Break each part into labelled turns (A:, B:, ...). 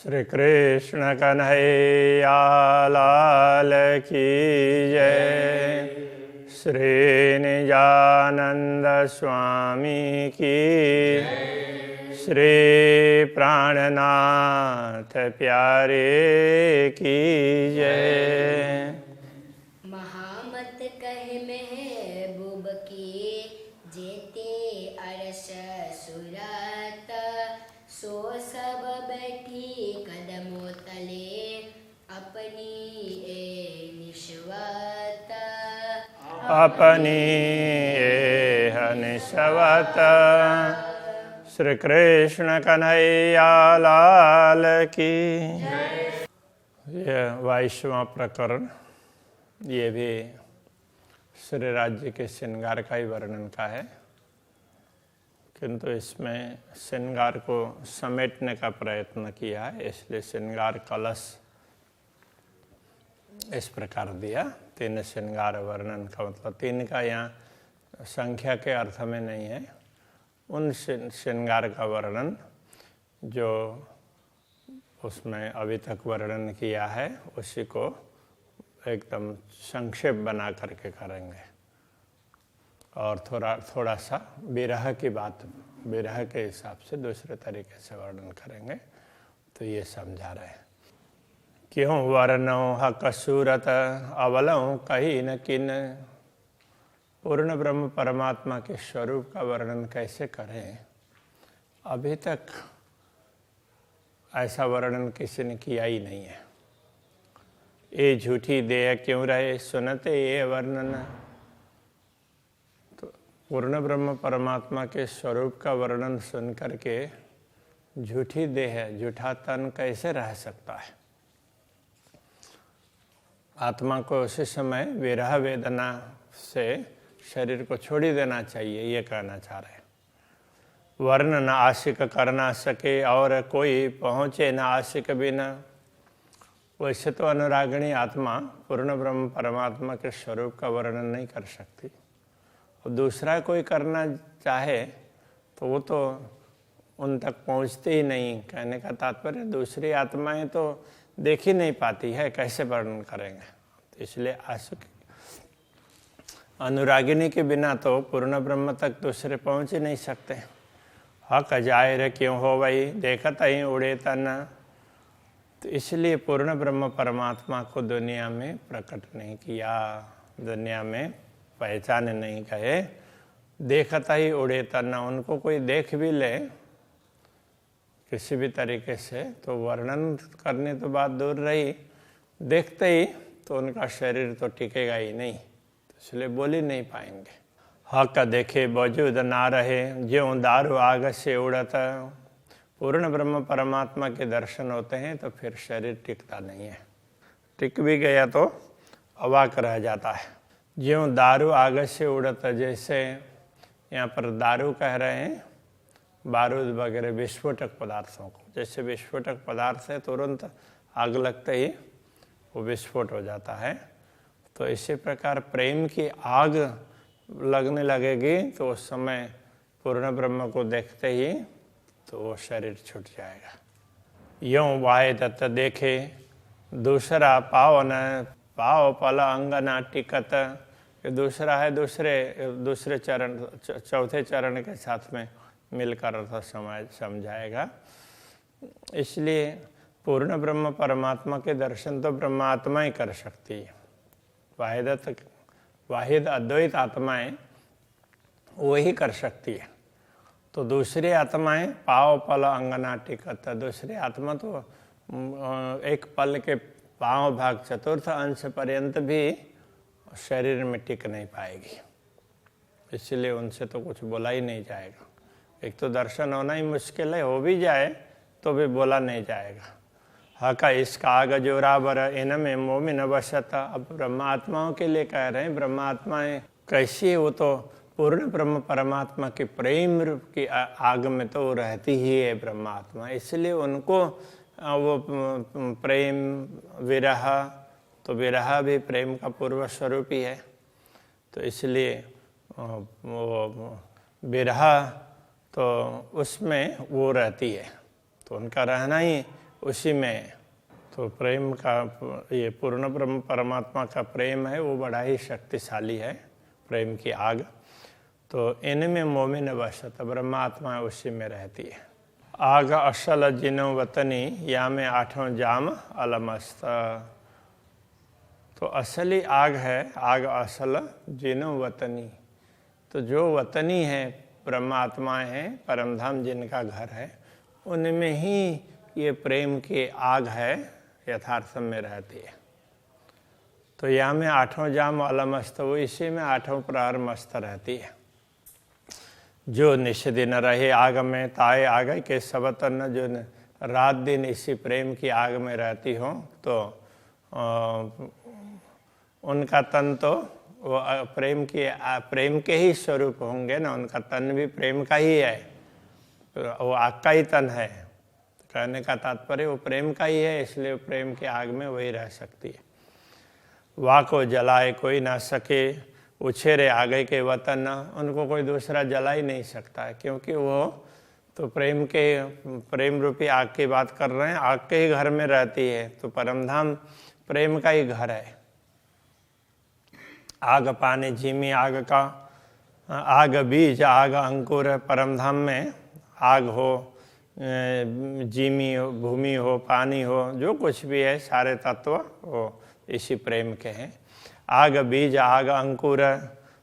A: श्री कृष्ण कन्हैया लाल की जय। श्री निजानंद स्वामी की श्री प्राणनाथ प्यारे की जय।
B: महामत कहे महबूब की जेते अरस सुरत सो सब बैठी कदमों तले अपनी ए निश्वत
A: अपनी निश्वत। श्री कृष्ण कन्हैया लाल की। यह 22वां प्रकरण, ये भी श्री राज्य के श्रृंगार का ही वर्णन का है, किंतु इसमें श्रृंगार को समेटने का प्रयत्न किया है, इसलिए श्रृंगार कलश इस प्रकार दिया। 3 श्रृंगार वर्णन का मतलब 3 का यहाँ संख्या के अर्थ में नहीं है, उन श्रृंगार का वर्णन जो उसमें अभी तक वर्णन किया है उसी को एकदम संक्षेप बना करके करेंगे और थोड़ा सा विरह की बात, विरह के हिसाब से दूसरे तरीके से वर्णन करेंगे। तो ये समझा रहे हैं, क्यों वर्णो हक सूरत अवलों कहीं न किन। पूर्ण ब्रह्म परमात्मा के स्वरूप का वर्णन कैसे करें, अभी तक ऐसा वर्णन किसी ने किया ही नहीं है। ये झूठी देह क्यों रहे सुनते ये वर्णन। तो पूर्ण ब्रह्म परमात्मा के स्वरूप का वर्णन सुन करके झूठी देह, झूठा तन कैसे रह सकता है। आत्मा को उसी समय विरह वेदना से शरीर को छोड़ ही देना चाहिए, ये कहना चाह रहे हैं। वर्ण न आशिक कर ना सके और कोई पहुँचे न आशिक बिना। वैसे तो अनुरागिणी आत्मा पूर्ण ब्रह्म परमात्मा के स्वरूप का वर्णन नहीं कर सकती, और दूसरा कोई करना चाहे तो वो तो उन तक पहुँचते ही नहीं। कहने का तात्पर्य दूसरी आत्माएं तो देख ही नहीं पाती है, कैसे वर्णन करेंगे। तो इसलिए आशिक अनुरागिनी के बिना तो पूर्ण ब्रह्म तक दूसरे पहुँच ही नहीं सकते। हक जाहिर क्यों हो वही देखत ही उड़े तन। तो इसलिए पूर्ण ब्रह्म परमात्मा को दुनिया में प्रकट नहीं किया, दुनिया में पहचान नहीं गए। देखता ही उड़े तना, उनको कोई देख भी ले किसी भी तरीके से तो वर्णन करने तो बात दूर रही, देखते ही तो उनका शरीर तो टिकेगा ही नहीं, तो इसलिए बोल ही नहीं पाएंगे। हक देखे वजूद ना रहे ज्यों दारू आग से उड़ता। पूर्ण ब्रह्म परमात्मा के दर्शन होते हैं तो फिर शरीर टिकता नहीं है, टिक भी गया तो अवाक रह जाता है। ज्यों दारू आग से उड़ता, जैसे यहाँ पर दारू कह रहे हैं बारूद वगैरह विस्फोटक पदार्थों को। जैसे विस्फोटक पदार्थ है तुरंत आग लगते ही वो विस्फोट हो जाता है, तो इसी प्रकार प्रेम की आग लगने लगेगी तो उस समय पूर्ण ब्रह्म को देखते ही तो वो शरीर छूट जाएगा। यों वाहे दत्त देखे दूसरा पाव न पाव पल अंग ना टिकत। दूसरा है दूसरे चरण, चौथे चरण के साथ में मिलकर अर्थ समझाएगा। इसलिए पूर्ण ब्रह्म परमात्मा के दर्शन तो ब्रह्मात्मा ही कर सकती है। वाहिद अद्वैत आत्माएं वही कर सकती है। तो दूसरी आत्माएं पाव पल अंगना टिकत। दूसरी आत्मा तो एक पल के पांव भाग चतुर्थ अंश पर्यंत भी शरीर में टिक नहीं पाएगी, इसलिए उनसे तो कुछ बोला ही नहीं जाएगा। एक तो दर्शन होना ही मुश्किल है, हो भी जाए तो भी बोला नहीं जाएगा। हका इसका आग जोराबर इनमें मोमिन वसता। अब ब्रह्मात्माओं के लिए कह रहे हैं, ब्रह्मात्माएं कैसी है, वो तो पूर्ण ब्रह्म परमात्मा के प्रेम रूप की आग में तो रहती ही है ब्रह्मात्मा, इसलिए उनको वो प्रेम विरह, तो विरह भी प्रेम का पूर्व स्वरूप ही है। तो इसलिए वो विरह तो उसमें वो रहती है, तो उनका रहना ही उसी में। तो प्रेम का, ये पूर्ण ब्रह्म परमात्मा का प्रेम है वो बड़ा ही शक्तिशाली है, प्रेम की आग। तो इनमें मोमिन वसत, ब्रह्मात्मा उसी में रहती है। आग असल जिनो वतनी या में आठों जाम अलमस्त। तो असली आग है, आग असल जिनो वतनी। तो जो वतनी है, ब्रह्मात्माएं हैं, परमधाम जिनका घर है, उनमें ही ये प्रेम की आग है, यथार्थ में रहती है। तो यहाँ में आठों जाम अलमस्त, वो इसी में आठों प्रहर मस्त रहती है। जो निश दिन रहे आग में ताए आग के सब तन, जो रात दिन इसी प्रेम की आग में रहती हो, तो उनका तन तो वो प्रेम के ही स्वरूप होंगे ना, उनका तन भी प्रेम का ही है, वो आग का ही तन है। कहने का तात्पर्य वो प्रेम का ही है, इसलिए प्रेम की आग में वही रह सकती है। वाह को जलाए कोई ना सके, उछेरे आगे के वतन, उनको कोई दूसरा जला ही नहीं सकता है, क्योंकि वो तो प्रेम रूपी आग की बात कर रहे हैं, आग के ही घर में रहती है। तो परमधाम प्रेम का ही घर है। आग पानी झीमी आग का, आग बीज आग अंकुर, परमधाम में आग हो, जीमी हो, भूमि हो, पानी हो, जो कुछ भी है सारे तत्व वो इसी प्रेम के हैं। आग बीज आग अंकुर,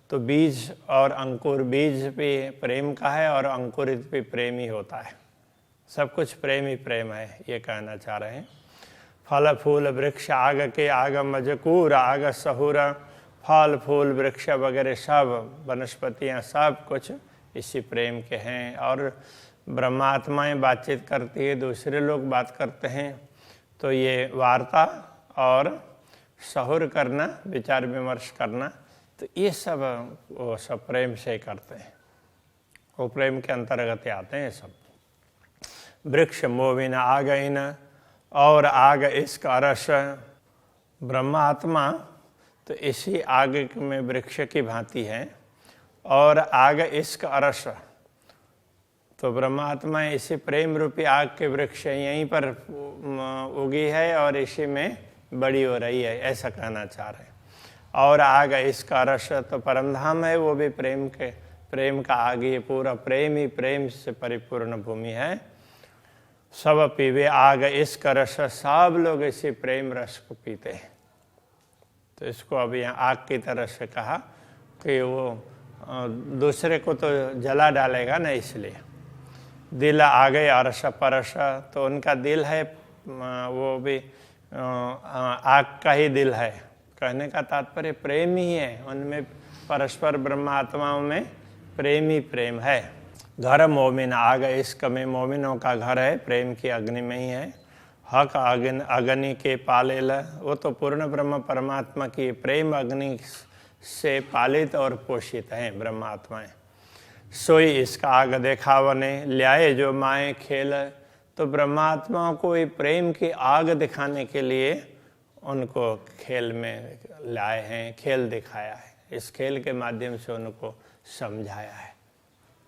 A: तो बीज और अंकुर, बीज भी प्रेम का है और अंकुरित भी प्रेम ही होता है। सब कुछ प्रेम ही प्रेम है, ये कहना चाह रहे हैं। फल फूल वृक्ष आग के, आग मजकूर आग सहुर, फल फूल वृक्ष वगैरह सब वनस्पतियाँ सब कुछ इसी प्रेम के हैं। और ब्रह्मात्माएं बातचीत करती है, दूसरे लोग बात करते हैं, तो ये वार्ता और सहुर करना, विचार विमर्श करना, तो ये सब वो सब प्रेम से करते हैं, वो प्रेम के अंतर्गत आते हैं सब। वृक्ष मोविन आग इन, और आग इश्क अरस, ब्रह्मात्मा तो इसी आग में वृक्ष की भांति है, और आग इश्क अरस, तो ब्रह्मात्मा इसी प्रेम रूपी आग के वृक्ष यहीं पर उगी है और इसी में बड़ी हो रही है, ऐसा कहना चाह रहे हैं। और आग इसका रस, तो परमधाम है वो भी प्रेम का आग, ये पूरा प्रेम ही प्रेम से परिपूर्ण भूमि है। सब पीवे आग इसका रस, सब लोग इसी प्रेम रस को पीते हैं। तो इसको अब यहाँ आग की तरह से कहा कि वो दूसरे को तो जला डालेगा ना, इसलिए। दिल आगे अरस परस, तो उनका दिल है वो भी आग का ही दिल है। कहने का तात्पर्य प्रेम ही है, उनमें परस्पर ब्रह्मात्माओं में प्रेम ही प्रेम है। घर मोमिन आग इश्क में, मोमिनों का घर है प्रेम की अग्नि में ही है। हक अग्नि के पालेल, वो तो पूर्ण ब्रह्म परमात्मा की प्रेम अग्नि से पालित और पोषित हैं ब्रह्मात्माएं। सोई इसका आग देखावने, ल्याए जो माए खेल, तो ब्रह्मात्माओं को ये प्रेम की आग दिखाने के लिए उनको खेल में लाए हैं, खेल दिखाया है, इस खेल के माध्यम से उनको समझाया है।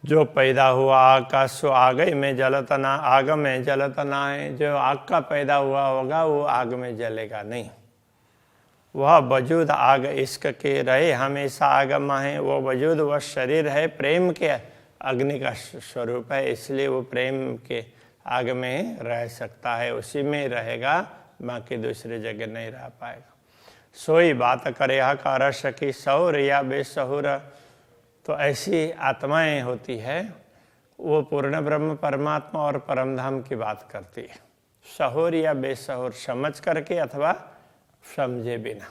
A: जो पैदा हुआ आग का, सो आग में जलतना, आग में जलतना है। जो आग का पैदा हुआ होगा वो आग में जलेगा नहीं। वह वजूद आग इश्क के रहे हमेशा आग माहे, वो वजूद वह शरीर है प्रेम के अग्नि का स्वरूप है, इसलिए वो प्रेम के आग में रह सकता है, उसी में रहेगा, बाकी दूसरी जगह नहीं रह पाएगा। सोई बात करे हक रस की, सहुर या बेसहुर, तो ऐसी आत्माएं होती है वो पूर्ण ब्रह्म परमात्मा और परमधाम की बात करती है। सहुर या बेसहुर, समझ करके अथवा समझे बिना,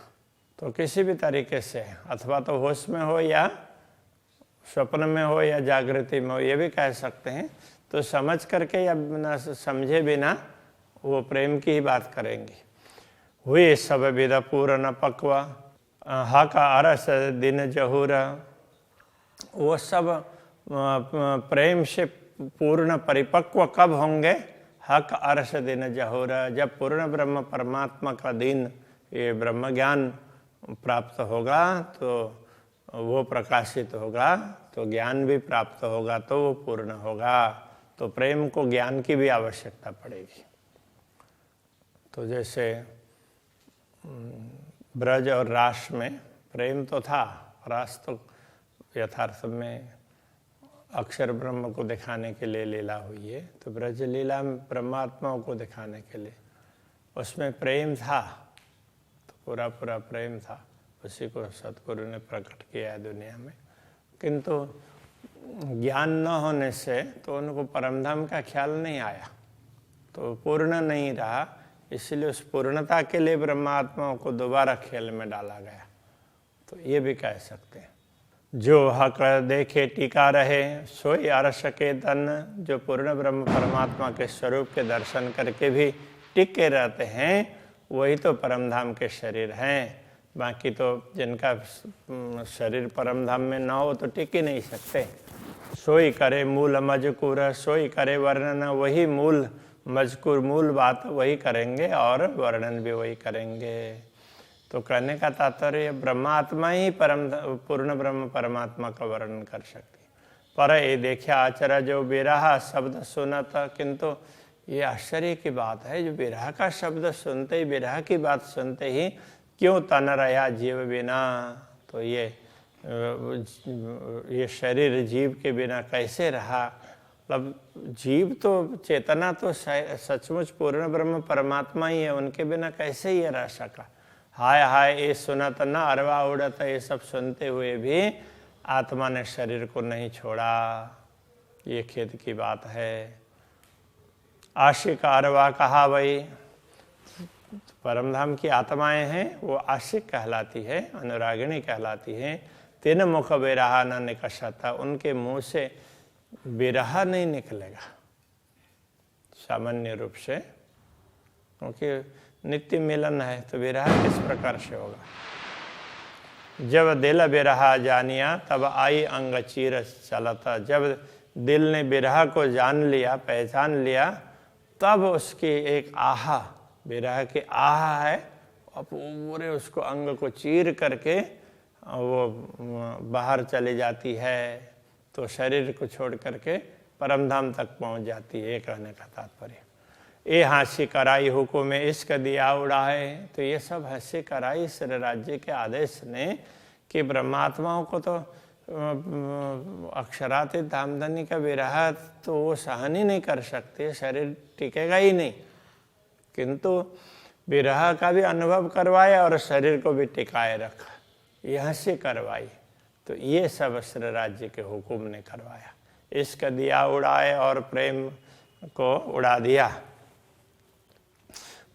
A: तो किसी भी तरीके से, अथवा तो होश में हो या स्वप्न में हो या जागृति में हो, ये भी कह सकते हैं। तो समझ करके या बिना समझे बिना वो प्रेम की ही बात करेंगी। हुई सब विद पूर्ण पक्वा, हक अरस दिन जहूर, वो सब प्रेम से पूर्ण परिपक्व कब होंगे? हक अरस दिन जहूर, जब पूर्ण ब्रह्म परमात्मा का दिन ये ब्रह्म ज्ञान प्राप्त होगा, तो वो प्रकाशित होगा, तो ज्ञान भी प्राप्त होगा, तो वो पूर्ण होगा। तो प्रेम को ज्ञान की भी आवश्यकता पड़ेगी। तो जैसे ब्रज और रास में प्रेम तो था, रास तो यथार्थ में अक्षर ब्रह्म को दिखाने के लिए लीला हुई है, तो ब्रज लीला में परमात्माओं को दिखाने के लिए उसमें प्रेम था, तो पूरा पूरा प्रेम था, उसी को सतगुरु ने प्रकट किया है दुनिया में। किंतु ज्ञान न होने से तो उनको परमधाम का ख्याल नहीं आया, तो पूर्ण नहीं रहा, इसलिए उस पूर्णता के लिए ब्रह्मात्माओं को दोबारा खेल में डाला गया। तो ये भी कह सकते हैं, जो हक देखे टीका रहे सोई अरस के तन। जो पूर्ण ब्रह्म परमात्मा के स्वरूप के दर्शन करके भी टिके रहते हैं वही तो परमधाम के शरीर हैं। बाकी तो जिनका शरीर परमधाम में ना हो तो टिक ही नहीं सकते। सोई करे मूल मजकूर, सोई करे वर्णन, वही मूल मजकूर मूल बात वही करेंगे और वर्णन भी वही करेंगे। तो कहने का तात्पर्य ब्रह्मात्मा ही पूर्ण ब्रह्म परमात्मा का वर्णन कर सकती। पर ये देखिया आचरा जो विरह शब्द सुनत, किंतु ये आश्चर्य की बात है, जो विरह का शब्द सुनते ही, विरह की बात सुनते ही क्यों तन रहा जीव बिना। तो ये शरीर जीव के बिना कैसे रहा, मतलब जीव तो चेतना तो सचमुच पूर्ण ब्रह्म परमात्मा ही है, उनके बिना कैसे ये रह सका। हाय हाय ये सुनत न अरवा उड़त, ये सब सुनते हुए भी आत्मा ने शरीर को नहीं छोड़ा, ये खेद की बात है। आशिक अरवा कहा वही, परमधाम की आत्माएं हैं वो आशिक कहलाती है, अनुरागिणी कहलाती हैं। तीन मुख विरहा न निकषता, उनके मुंह से विरह नहीं निकलेगा सामान्य रूप से, क्योंकि नित्य मिलन है, तो विरह किस प्रकार से होगा। जब दिल विरहा जानिया तब आई अंग चीर चलता। जब दिल ने विरह को जान लिया, पहचान लिया, तब उसकी एक आहा, विरह की आहा है, अब पूरे उसको अंग को चीर करके वो बाहर चली जाती है, तो शरीर को छोड़ करके परमधाम तक पहुंच जाती है। ये कहने का तात्पर्य। ये हंसी कराई हुकुम में इश्क दिया उड़ाए, तो ये सब हंसी कराई श्री राज्य के आदेश ने कि ब्रह्मात्माओं को तो अक्षरातीत धामधनी का विरह तो वो सहन ही नहीं कर सकते, शरीर टिकेगा ही नहीं, किंतु विरह का भी अनुभव करवाया और शरीर को भी टिकाए रखा, यहाँ से करवाई। तो ये सब श्री राज्य के हुकुम ने करवाया। इश्क दिया उड़ाए और प्रेम को उड़ा दिया।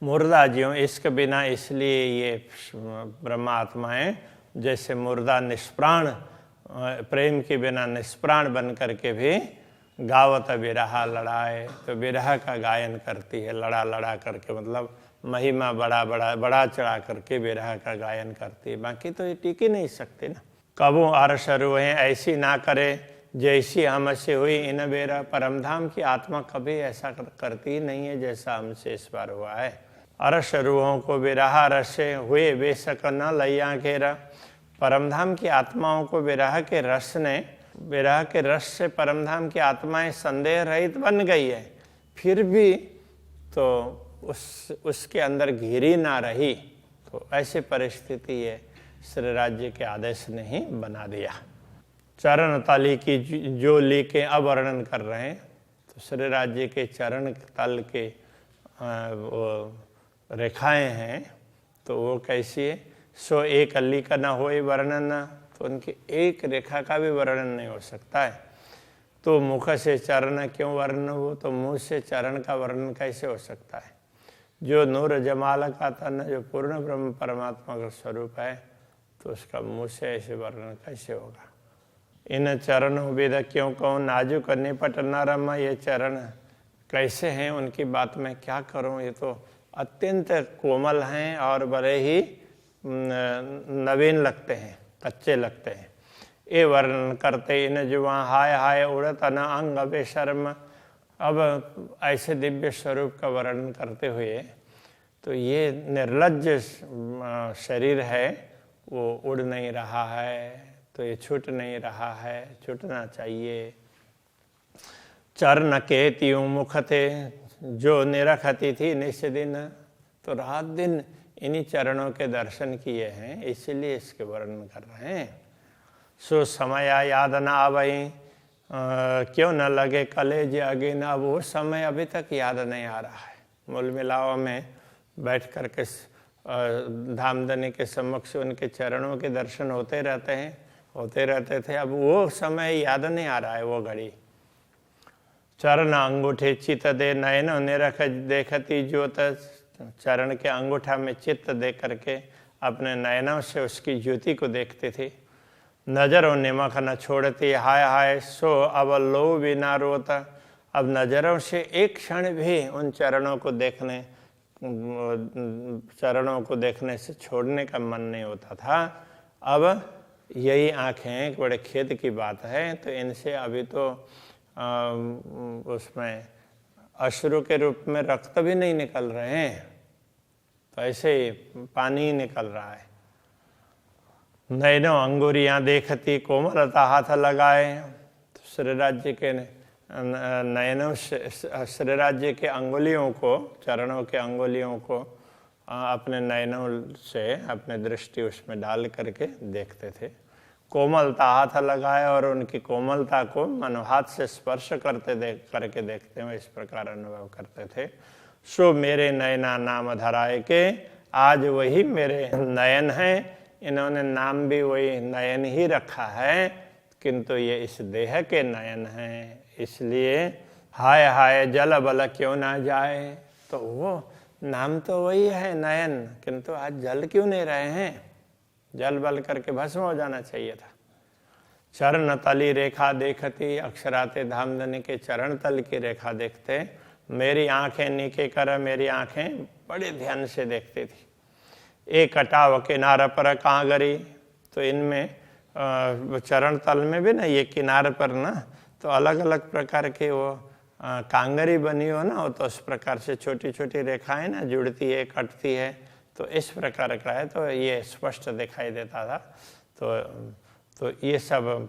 A: मुर्दा ज्यों इश्क बिना, इसलिए ये ब्रह्मात्माएं जैसे मुर्दा निष्प्राण, प्रेम के बिना निष्प्राण बन करके भी गावत विरहा लड़ाए, तो विरह का गायन करती है, लड़ा लड़ा करके, मतलब महिमा बड़ा चढ़ा करके विरह का गायन करती है। बाकी तो ये टिक ही नहीं सकते ना। कबू अरस रुए ऐसी ना करे जैसी हमसे हुई इन बेरा। परमधाम की आत्मा कभी ऐसा करती ही नहीं है जैसा हमसे इस बार हुआ है। अरस रूहों को विरह रसे हुए बेशक न लैया घेरा। परमधाम की आत्माओं को विरह के रस ने, विरह के रस से परमधाम की आत्माएं संदेह रहित बन गई है, फिर भी तो उसके अंदर घिरी ना रही। तो ऐसी परिस्थिति है, श्री राज्य के आदेश ने ही बना दिया। चरण तली की जो लीकें अब वर्णन कर रहे हैं, तो श्री राज्य के चरण तल के वो रेखाएं हैं, तो वो कैसी है। सो एक अली का न होए वर्णन, तो उनकी एक रेखा का भी वर्णन नहीं हो सकता है। तो मुख से चरण क्यों वर्णन हो, तो मुंह से चरण का वर्णन कैसे हो सकता है। जो नूर जमाल का तन, जो पूर्ण ब्रह्म परमात्मा का स्वरूप है, तो उसका मुंह से ऐसे वर्णन कैसे होगा। इन चरणों वेद क्यों कहूँ नाजुक निपट नरम। ये चरण कैसे हैं, उनकी बात मैं क्या करूँ, ये तो अत्यंत कोमल हैं और बड़े ही नवीन लगते हैं, कच्चे लगते हैं। ये वर्णन करते इन जुआ हाय हाय उड़त न अंग बेशर्म। अब ऐसे दिव्य स्वरूप का वर्णन करते हुए, तो ये निर्लज्ज शरीर है, वो उड़ नहीं रहा है, तो ये छूट नहीं रहा है, छूटना चाहिए। चरण के त्यों मुख थे जो निरखती थी निस दिन। तो रात दिन इन्हीं चरणों के दर्शन किए हैं, इसीलिए इसके वर्णन कर रहे हैं। सो समय याद न आवई, क्यों न लगे कलेज अगे न, वो समय अभी तक याद नहीं आ रहा है। मूल मिलाव में बैठ कर के धामधनी के समक्ष उनके चरणों के दर्शन होते रहते थे, अब वो समय याद नहीं आ रहा है, वो घड़ी। चरण अंगूठे चित्त दे नयन निरख देखती ज्योत, चरण के अंगूठा में चित्त दे करके अपने नयनों से उसकी ज्योति को देखते थे। नजरों निमख न छोड़ती हाय हाय, सो अब लो बिना रोता, अब नजरों से एक क्षण भी उन चरणों को देखने से छोड़ने का मन नहीं होता था। अब यही आंखें, बड़े खेद की बात है, तो इनसे अभी तो उसमें अश्रु के रूप में रक्त भी नहीं निकल रहे हैं, तो ऐसे ही पानी ही निकल रहा है। नैनो अंगुरियां देखती कोमलता हाथ लगाए, तो श्री राज्य के नयनों से श्री राज्य के अंगुलियों को, चरणों के अंगुलियों को अपने नयनों से अपने दृष्टि उसमें डाल करके देखते थे। कोमलता हाथ लगाए और उनकी कोमलता को मनो हाथ से स्पर्श करके देखते हुए इस प्रकार अनुभव करते थे। सो मेरे नयना नाम धराए के, आज वही मेरे नयन हैं, इन्होंने नाम भी वही नयन ही रखा है, किंतु ये इस देह के नयन हैं, इसलिए हाय हाय जल बल क्यों ना जाए। तो वो नाम तो वही है नयन, किंतु आज जल क्यों नहीं रहे हैं, जल बल करके भस्म हो जाना चाहिए था। चरण तली रेखा देखती, अक्षराते धामधनी के चरण तल की रेखा देखते, मेरी आंखें नीके कर, मेरी आंखें बड़े ध्यान से देखती थी। एक कटाव किनारा पर कहाँ गरी, तो इनमें चरण तल में भी ना ये किनारे पर ना तो अलग अलग प्रकार के वो कांगरी बनी हो ना, तो उस प्रकार से छोटी छोटी रेखाएं ना जुड़ती है, कटती है, तो इस प्रकार का है, तो ये स्पष्ट दिखाई देता था। तो ये सब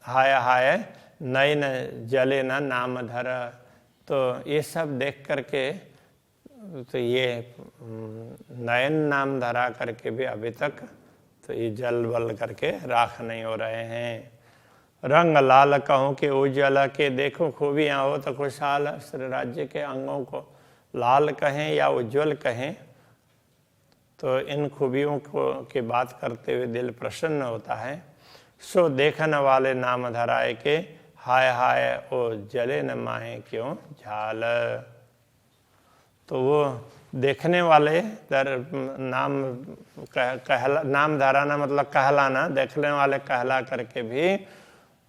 A: हाय हाय नयन जले ना नाम धर, तो ये सब देख करके तो ये नयन नाम धरा करके भी अभी तक तो ये जल बल करके राख नहीं हो रहे हैं। रंग लाल कहूँ के उज्जवल के, देखो खूबियाँ हो तो खुशहाल, श्री राज्य के अंगों को लाल कहें या उज्जवल कहें, तो इन खूबियों को की बात करते हुए दिल प्रसन्न होता है। सो देखने वाले नाम धराए के, हाय हाय ओ जले न माहे क्यों झाल। तो वो देखने वाले नाम धराना मतलब कहलाना, देखने वाले कहला करके भी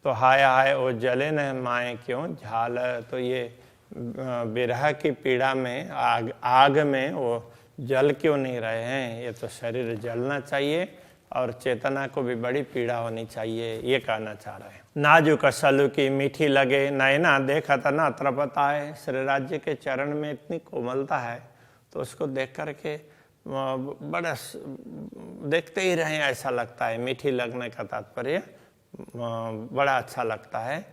A: तो हाय हाय ओ जले न माए क्यों झाल। तो ये विरह की पीड़ा में आग में वो जल क्यों नहीं रहे हैं, ये तो शरीर जलना चाहिए और चेतना को भी बड़ी पीड़ा होनी चाहिए, ये कहना चाह रहे हैं। नाजुक सलू की मीठी लगे, नैना देखत न त्रपताए। श्री राज्य के चरण में इतनी कोमलता है, तो उसको देख करके बड़ा देखते ही रहें ऐसा लगता है। मीठी लगने का तात्पर्य बड़ा अच्छा लगता है।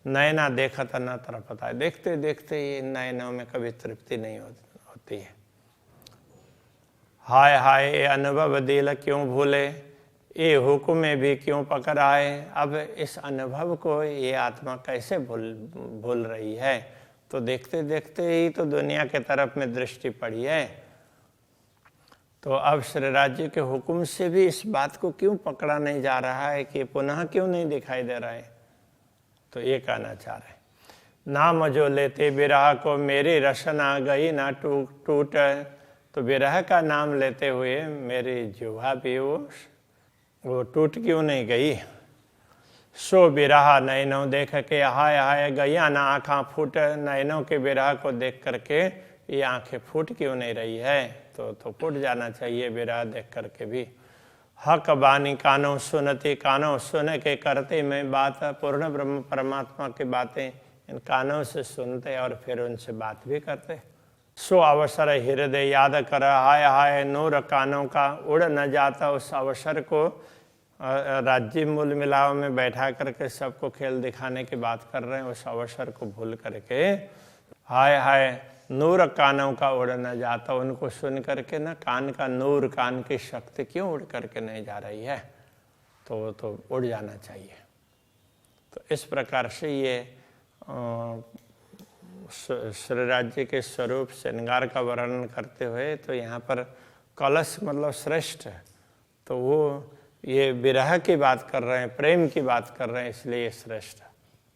A: नैना देखत न त्रपताए, देखते देखते ही नैनों में कभी तृप्ति नहीं होती है। हाय हाय ये अनुभव दिल क्यों भूले, ये हुक्म भी क्यों पकड़ आए। अब इस अनुभव को ये आत्मा कैसे भूल रही है, तो देखते देखते ही तो दुनिया के तरफ में दृष्टि पड़ी है, तो अब श्री राज्य के हुक्म से भी इस बात को क्यों पकड़ा नहीं जा रहा है कि पुनः क्यों नहीं दिखाई दे रहा है, तो ये कहना चाह रहे हैं। नाम जो लेते विरह को, मेरी रसना गई ना टूट। तो विरह का नाम लेते हुए मेरी जिह्वा भी वो टूट क्यों नहीं गई। सो विरह नैनों देख के, हाय हाय गैया ना आँखें फूट। नैनों के विरह को देख करके ये आंखें फूट क्यों नहीं रही है, तो फूट जाना चाहिए विरह देख करके भी। हक बानी कानों सुनती, कानों सुन के करते मैं बात। पूर्ण ब्रह्म परमात्मा की बातें इन कानों से सुनते और फिर उनसे बात भी करते। सो अवसर हृदय याद कर, हाय हाय नूर कानों का उड़ न जाता। उस अवसर को राज्य मूल मिलाव में बैठा करके सबको खेल दिखाने की बात कर रहे हैं, उस अवसर को भूल करके हाय हाय नूर कानों का उड़ न जाता, उनको सुन करके ना कान का नूर, कान की शक्ति क्यों उड़ करके नहीं जा रही है, तो उड़ जाना चाहिए। तो इस प्रकार से ये श्री राज्य के स्वरूप श्रृंगार का वर्णन करते हुए, तो यहाँ पर कलश मतलब श्रेष्ठ, तो वो ये विरह की बात कर रहे हैं, प्रेम की बात कर रहे हैं, इसलिए ये श्रेष्ठ,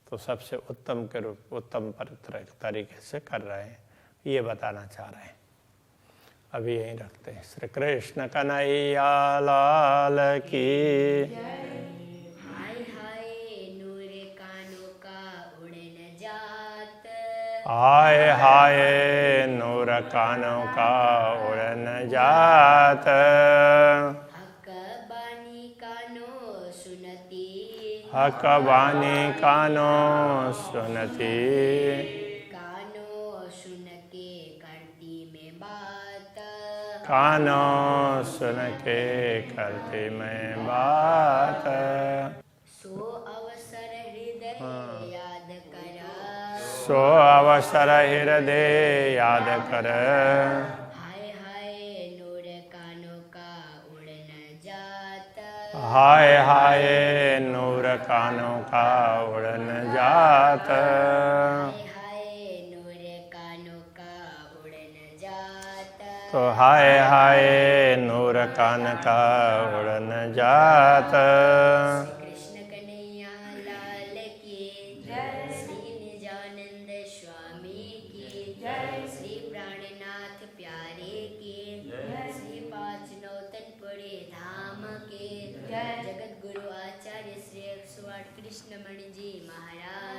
A: तो सबसे उत्तम के रूप, उत्तम तरीके से कर रहे हैं, ये बताना चाह रहे हैं। अभी यहीं रखते हैं। श्री कृष्ण कन्हैया लाल की।
B: हाय हाय नूर कानों का उड़ न जात,
A: हाय हाय नूर कानों का उड़ न जात,
B: हक बानी कानो सुनती,
A: हक बानी कानो सुनती,
B: कानो सुन के करती में बात,
A: कानो सुन के करती मैं बात।
B: सो अवसर हृदय याद कर,
A: सो अवसर हृदय याद कर,
B: हाय हाय नूर कानों का उड़ न जात,
A: हाय हाय नूर कानों का उड़ न जात,
B: हाय हाय नूर कानों का उड़ न जात,
A: तो हाय हाय नूर कान का उड़ न जात।
B: कृष्ण कन्हैया लाल की जय, श्री निजानंद स्वामी की जय, श्री प्राणनाथ प्यारे की जय, श्री पाँच नौतनपुरे धाम के जय, जगत गुरु आचार्य श्री 108 कृष्णमणि जी महाराज